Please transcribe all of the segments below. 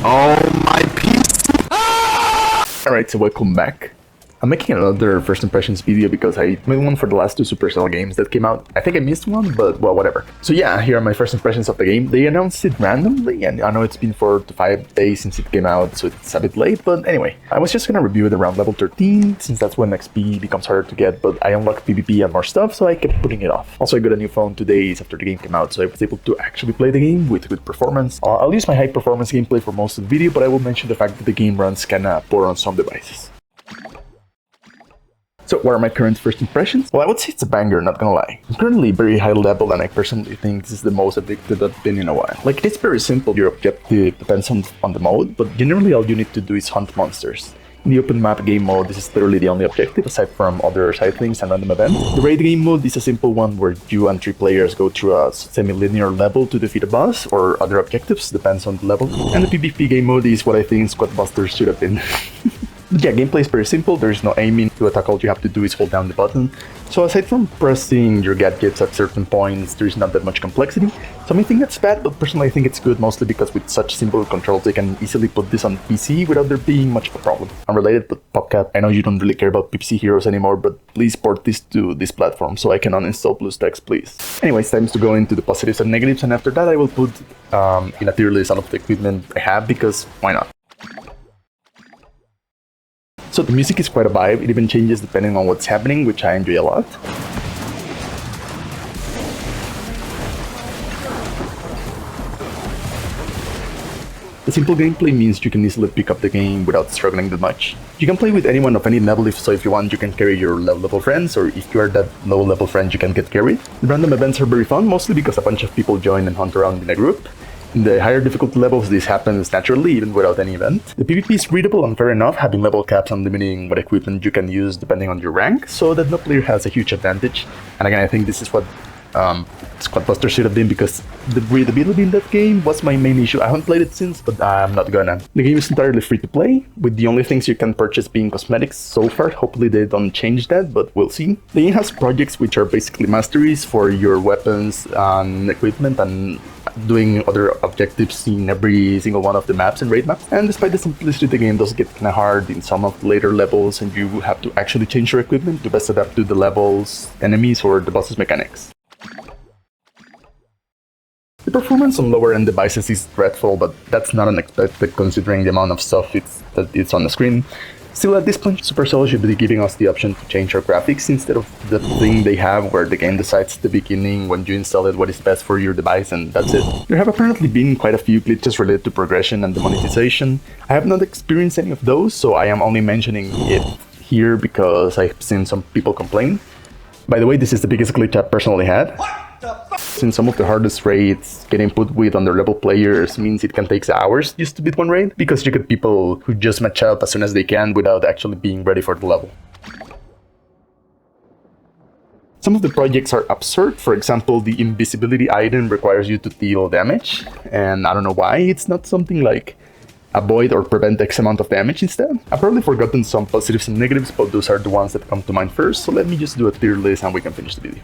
Oh, my PC! Alright, so welcome back. I'm making another first impressions video because I made one for the last two Supercell games that came out. I think I missed one, but well, whatever. So yeah, here are my first impressions of the game. They announced it randomly, and I know it's been 4 to 5 days since it came out, so it's a bit late, but anyway. I was just gonna review it around level 13, since that's when XP becomes harder to get, but I unlocked PvP and more stuff, so I kept putting it off. Also, I got a new phone 2 days after the game came out, so I was able to actually play the game with good performance. I'll use my high performance gameplay for most of the video, but I will mention the fact that the game runs kinda poor on some devices. So what are my current first impressions? Well, I would say it's a banger, not gonna lie. I'm currently very high level and I personally think this is the most addicted I've been in a while. Like, it's very simple, your objective depends on the mode, but generally all you need to do is hunt monsters. In the open map game mode, this is literally the only objective aside from other side things and random events. The raid game mode is a simple one where you and 3 players go through a semi-linear level to defeat a boss or other objectives, depends on the level. And the PvP game mode is what I think Squad Busters should have been. But yeah, gameplay is very simple, there's no aiming. To attack, all you have to do is hold down the button. So aside from pressing your gadgets at certain points, there's not that much complexity. Some may think that's bad, but personally I think it's good, mostly because with such simple controls they can easily put this on PC without there being much of a problem. Unrelated, but PopCap, I know you don't really care about PPC heroes anymore, but please port this to this platform so I can uninstall BlueStacks, please. Anyways, time to go into the positives and negatives, and after that I will put in a tier list all of the equipment I have, because why not? So the music is quite a vibe, it even changes depending on what's happening, which I enjoy a lot. The simple gameplay means you can easily pick up the game without struggling that much. You can play with anyone of any level, so if you want you can carry your low level friends, or if you are that low level friend you can get carried. The random events are very fun, mostly because a bunch of people join and hunt around in a group. In the higher difficulty levels, this happens naturally, even without any event. The PvP is readable and fair enough, having level caps and limiting what equipment you can use depending on your rank, so that no player has a huge advantage. And again, I think this is what Squad Buster should have been, because the readability in that game was my main issue. I haven't played it since, but I'm not gonna. The game is entirely free to play, with the only things you can purchase being cosmetics so far. Hopefully they don't change that, but we'll see. The game has projects which are basically masteries for your weapons and equipment, and doing other objectives in every single one of the maps and raid maps. And despite the simplicity, the game does get kinda hard in some of the later levels, and you have to actually change your equipment to best adapt to the levels, enemies, or the boss's mechanics. The performance on lower end devices is dreadful, but that's not unexpected considering the amount of stuff that it's on the screen. Still, at this point, Supercell should be giving us the option to change our graphics instead of the thing they have where the game decides at the beginning when you install it what is best for your device, and that's it. There have apparently been quite a few glitches related to progression and the monetization. I have not experienced any of those, so I am only mentioning it here because I've seen some people complain. By the way, this is the biggest glitch I've personally had. Since some of the hardest raids getting put with under-level players means it can take hours just to beat one raid, because you get people who just match up as soon as they can without actually being ready for the level. Some of the projects are absurd. For example, the invisibility item requires you to deal damage, and I don't know why it's not something like avoid or prevent X amount of damage instead. I've probably forgotten some positives and negatives, but those are the ones that come to mind first, so let me just do a tier list and we can finish the video.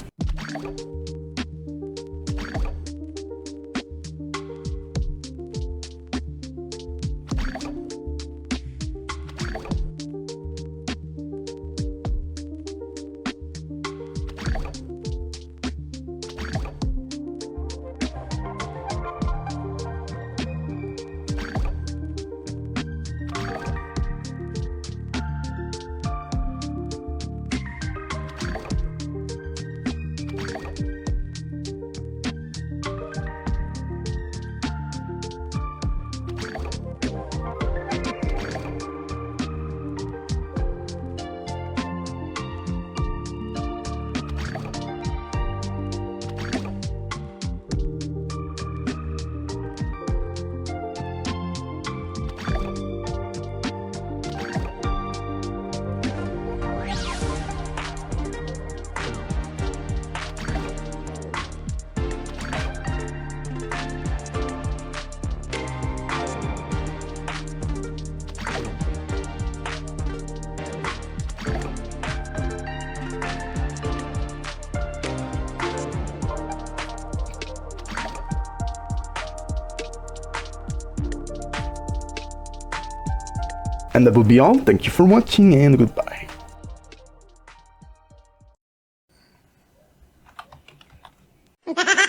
And that would be all. Thank you for watching, and goodbye.